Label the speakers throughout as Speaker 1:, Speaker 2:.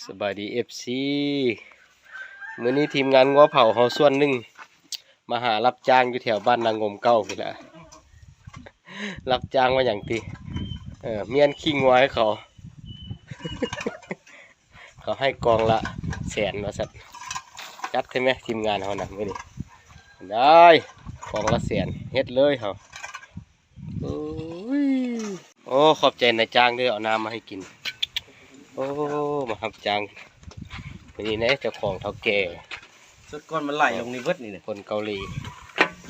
Speaker 1: สบายดีFC มื้อนี้ทีมงานงัวเผาเฮาส่วนหนึ่งมาหารับจ้างอยู่แถวบ้านนางงมเก้านี่แหละรับจ้างมาอย่างตีเมียนขี้งัวให้เขา เขาให้กองละ100,000ว่าซั่นจัดใช่ไหมทีมงานเฮานะมื้อนี้ได้กองละ100,000เฮ็ดเลยเฮาโอ้ยโอ้ขอบใจนายจ้างด้วยเอาน้ำมาให้กินโอ้มารับจ้างวันนี้นะเจ้าของเฒ่าแก่
Speaker 2: สุดก้อนมันไหลลงในเบิดนี่เนี่ย
Speaker 1: คนเกาหลี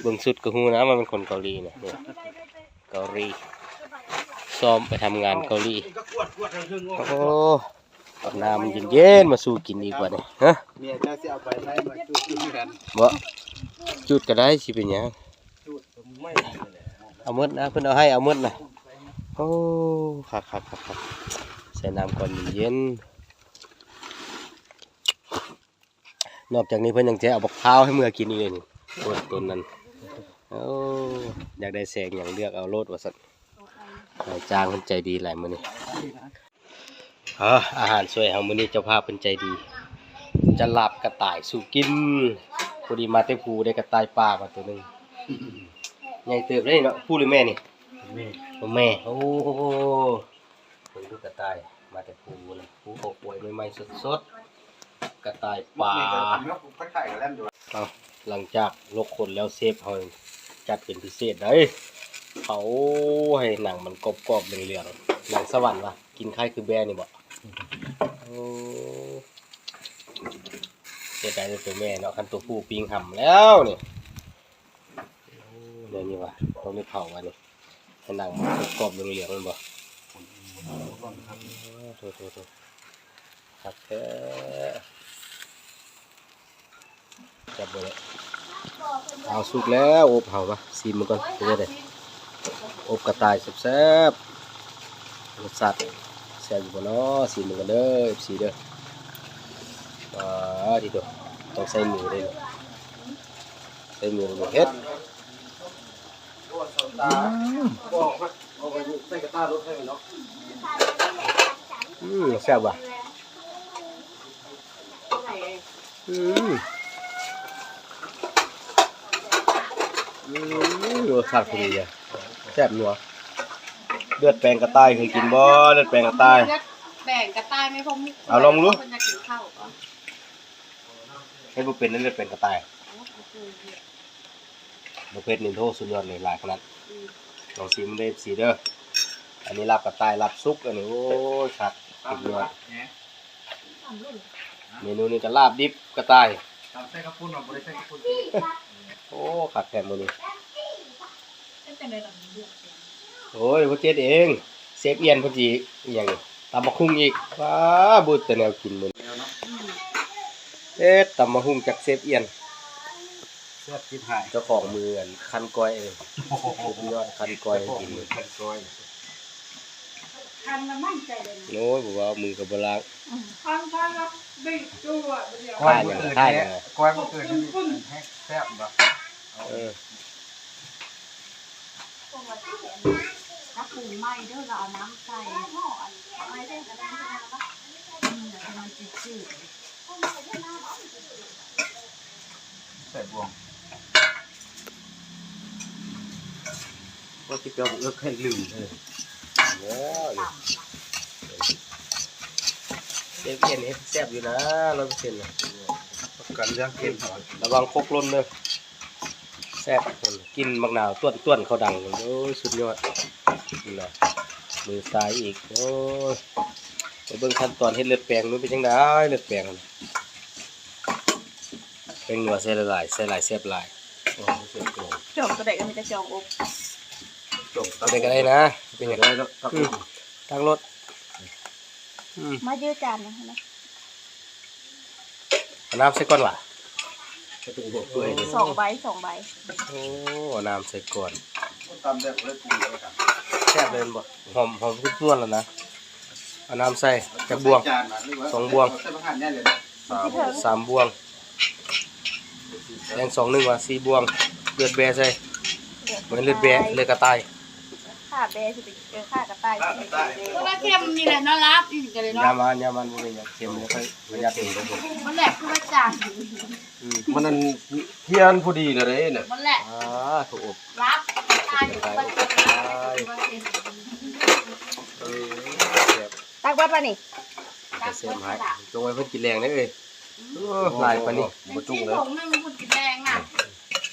Speaker 1: เบิ่งสุดก็ฮู้นะมันเป็นคนเกาหลีนะเนี่ยเกาหลีซ้อมไปทำงานเกาหลีโอ้เอาน้ำเย็นๆมาสู้กินดีกว่านี่ฮะ
Speaker 2: เมียจะเอาไปให้มาจุดกัน
Speaker 1: บ่จุดก็ได้สิเป็นหยัง
Speaker 2: จุดไม่
Speaker 1: เอาหมดนะเพิ่นเอาให้เอาหมดนะโอ้ครับใส่น้ำก่อนเย็นนอกจากนี้เพิ่นยังจะเอาบักพร้าวให้เมื่อกินอีกเลยนี่ต้นนั้นโอ้อยากได้แสงอย่างเลือกเอาโลดว่าซั่นนายจ้างเพิ่นใจดีหลายมื้อนี้อาหารสวยเฮามื้อนี้เจ้าภาพเพิ่นใจดีจะลาบกระต่ายสู่กินพอดีมาแต่ภูได้กระต่ายป่ามาตัวนึงใหญ่เติบได้เนาะผู้หรือแม่นี่แม่โอ้เพิ่นดูกระต่ายมาแต่ภูเลยภูเขาป่วยใหม่ๆสดๆกระต่ายป่าหลังจากลกคนแล้วเซฟเฮาจัดเป็นพิเศษได้เผาให้หนังมันกรอบๆเหลืองๆหนังสวรรค์ว่ะกินคล้ายคือแบนี่บ่โอ้เสียดายตัวแม่เนาะคันตัวผู้ปิงห่ำแล้วนี่เนี่ยนี่ว่ะต้องได้เผาอันนี้ให้หนังมันกรอบๆเหลืองๆมันบ่โทครับแท้จับไปเลยเอาสุกแล้วอบเผาปะซีมันก่อนเป็นยังไงอบกระต่ายแซ่บๆรสชาติแซ่บอยู่บ่เนาะซีมันกันเด้อ FC เด้อทีเดียวต้องใส่มือเลยใส่มือบ่เฮ็ด
Speaker 2: ใส่กระต้ารถให้เนาะ
Speaker 1: แซ่บว่ะรสชาติพอดีเลยแซ่บนัวเลือดแปลงกระต่ายเคยกินบ่เลือดแปลงกระต่าย
Speaker 3: แบ่งกระต่ายไหมพ่อมุก
Speaker 1: เอาลองดู
Speaker 3: คนจะกินข้าวก่อน
Speaker 1: ให้บ่เป็นนั่นเลือดแปลงกระต่ายบ่เผ็ดนี่โทสุดยอดเลยหลายขนาดลองชิมได้สิเด้ออันนี้ลาบกระต่ายลาบซุกอันนี้โอ้ยชัดสุดยอดเมนูนี้ก็ลาบดิบกระต่าย
Speaker 2: ใส่กระปุ้นหรอบ่ได้ใส่กระปุ้น
Speaker 1: โอ้ขัดแถมมื้อนี้โอ้ยพ่อเจ็ดเองเซฟเอียนพ่อจีอีหยังนี่ตำบักหุ่งอีกว้าบุดแต่แนวกินมื้อตำบักหุ่งจากเซฟเอียน
Speaker 2: แซ่บกินหาย
Speaker 1: เจ้าของมืออันคันก้อยเองสุดยอดคันก้อยกินมื้อ
Speaker 2: คันก้อย
Speaker 3: คันละมั่นใจเลย
Speaker 1: โอ้ยบ่ว่ามือก็บ่ล้าง
Speaker 3: คันละบิ๊กตัวเดียว
Speaker 1: ท่าอย่างท่าอย่าง
Speaker 2: ก้อยบ่เกิดให้แซ่บบ่
Speaker 3: ถ้าปรุงไหม้เด้อเราเอาน้ำใส่ห่ออะไรได้ก็ได้ก็ได้มันจืด
Speaker 2: ใส่บวง
Speaker 1: ก็สิเปียวเอิ้กให้ลืมเซฟเอียนเฮ็ดแซ่บอยู่นะ100%น่ะ
Speaker 2: กันย่างเค็ม
Speaker 1: ระวังคกล้นเด้อแซ่บกินมะนาวต้วนเขาดังโอ้ยสุดยอดนี่นะมือซ้ายอีกโอ้ยไปเบิ่งขั้นตอนเฮ็ดเลือดแปลงนู้นเป็นจังได๋เลือดแปลงเป็นหัวใส่หลายแซ่บหลายโอ้เสียบโกง
Speaker 3: จองก็ได้ก็มีแต่จองอบ
Speaker 1: จบก็ได้นะเป็นอย่างไรตั้งรถ
Speaker 3: มาเยอะจานนะ
Speaker 1: น้ำใส่ก่อนว่ะ
Speaker 3: 2 ใบ
Speaker 1: โอ้น้ำใส่ก่อน
Speaker 2: ตำแบบเลยปูเลยครับ
Speaker 1: แซ่บเลยบ่หอมทุกๆแล้วนะเอาน้ำใส่จากบวง2 บวง3 บวงแดง2 1ว่ะ4 บวงเลือดแบะใส่เหมือนเลือดแบะเลือดกระต่าย
Speaker 3: ข้าเบสิไปเจอข้ากระต่ายก็ว่าเค็มนี่แหละเนาะรับอีกกันเลยเนาะ
Speaker 1: ยามันบ่เป็นหยังเค็มเลยค่อยประหยัดถึงบ่
Speaker 3: มันแหลกคือว่าจาง
Speaker 2: มันนั่นเทียนพอดีเลยเนี่ย
Speaker 3: มันแหลก
Speaker 1: ถูกอบ
Speaker 3: รับตายอยู่ว่าเค็มว่าเค็ม
Speaker 4: ตักวัดวะนี่
Speaker 1: แต่เสียมหายจงไว้เพิ่นกินแรงเด้อเอ้ยหลายปานนี้
Speaker 3: บ่จุกเลยผงนึงมันกินแรงน่ะ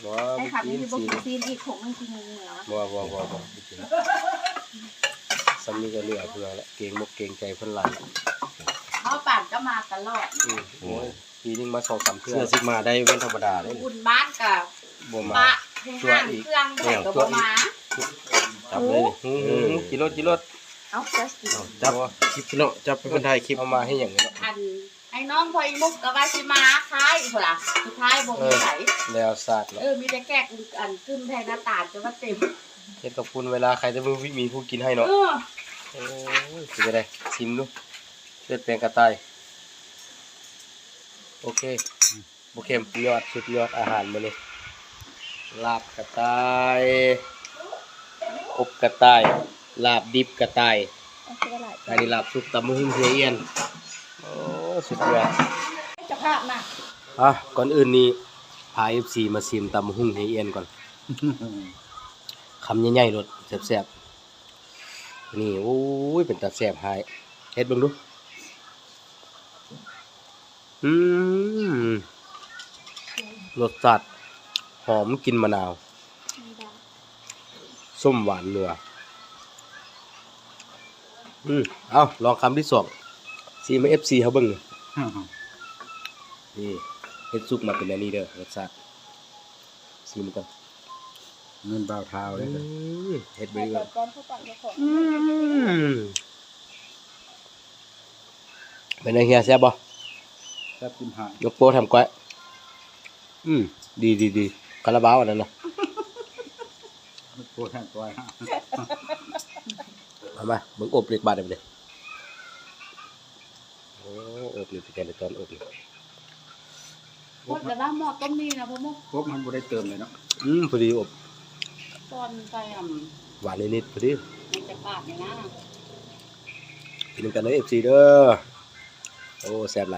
Speaker 1: บ่
Speaker 4: ไอ้
Speaker 1: บ่
Speaker 4: ขับ
Speaker 1: กิ
Speaker 4: นี่
Speaker 1: น
Speaker 4: บอก
Speaker 1: สิ
Speaker 4: กินซีนอีกผงนึงกินงูเหรอ
Speaker 1: บ่กินซ้ำนี้ก็เหลือเพื่อละเกรงมกเกรงใจเพิ่นหลาย
Speaker 3: เขาปั่นก็มาตลอด
Speaker 1: โอ้ยปีนึงมา2-3เทื่อ
Speaker 2: เสื้อสิมาได้เป็นธรรมดาเลย
Speaker 3: บุญบ้านกับ
Speaker 1: บ่มา
Speaker 3: ปะให้ห้างเครื่องแต่ก็บ่มา
Speaker 1: จับเลยกินรถ
Speaker 4: เอาจัสติ
Speaker 2: จับคลิปเนาะจับเป็นคนไทยคลิป
Speaker 1: เอามาให้หยังเนาะ
Speaker 3: อันไอ้น้องพออีมุกก็ว่าสิมาคล้ายอีกล่ะสุดท้ายบ่มีไผ
Speaker 1: แล้วสาดเนาะ
Speaker 3: มีแต่แก้กอันขึ้นแทนหน้าต่างจะว่าเต็ม
Speaker 1: เฮ็ดกับคุณเวลาใครจะมีผู้กินให้เนาะโอ้ยสิได้ชิมดูเลือดแปลงกระต่ายโอเคบ่เค็มสุดยอดอาหารมื้อนี้ลาบกระต่ายอบกระต่ายลาบดิบกระต่าย
Speaker 4: เอาเสื้อไหล
Speaker 1: อันนี้ลาบซุปตำมะฮุ่งเฮียเอียนโอ้สุดยอด
Speaker 4: จะภาพมา
Speaker 1: ก่อนอื่นนี่พา FC มาชิมตำมะฮุ่งเฮียเอียนก่อนคำใหญ่ๆรสแซ่บๆนี่โอ้ยเป็นตาแซ่บหายเฮ็ดเบิ่งดูรสชาติหอมกลิ่นมะนาวส้มหวานนัวเอาลองคำที่สองซีมา FC เขาเบิ่งนี่เฮ็ดซุปมาเป็นอันนี้เด้อรสชาติซีมกัน
Speaker 2: เงินเบาเท้าเลย
Speaker 1: เฮ็ดเบิ่งก่อน
Speaker 4: ก้อนเข้าปากเจ้าของ
Speaker 1: เป็นไงเฮียแซ่บบ่
Speaker 2: แซ่บกินหาย
Speaker 1: ยกโป้ทำก้อยดีคาราบาวอันนั้นน่ะ
Speaker 2: มันโคตรแห้งตัวฮะ
Speaker 1: เอามาเบิ่งอบเล็กบาดได้บ่เด้โอ้อบนี่เป็นตอนอบนี่
Speaker 3: หมดแล้วนะหมอต้มนี่นะพ่อมุก
Speaker 2: ครบมันบ่ได้เติมเลยเนาะ
Speaker 1: พอดีอบ
Speaker 3: ตอนใส่
Speaker 1: หวานนิดๆพอดี
Speaker 3: มันจะปาดเลยนะ
Speaker 1: กินกันเด้อ FC เด้อโอ้แซ่บหลาย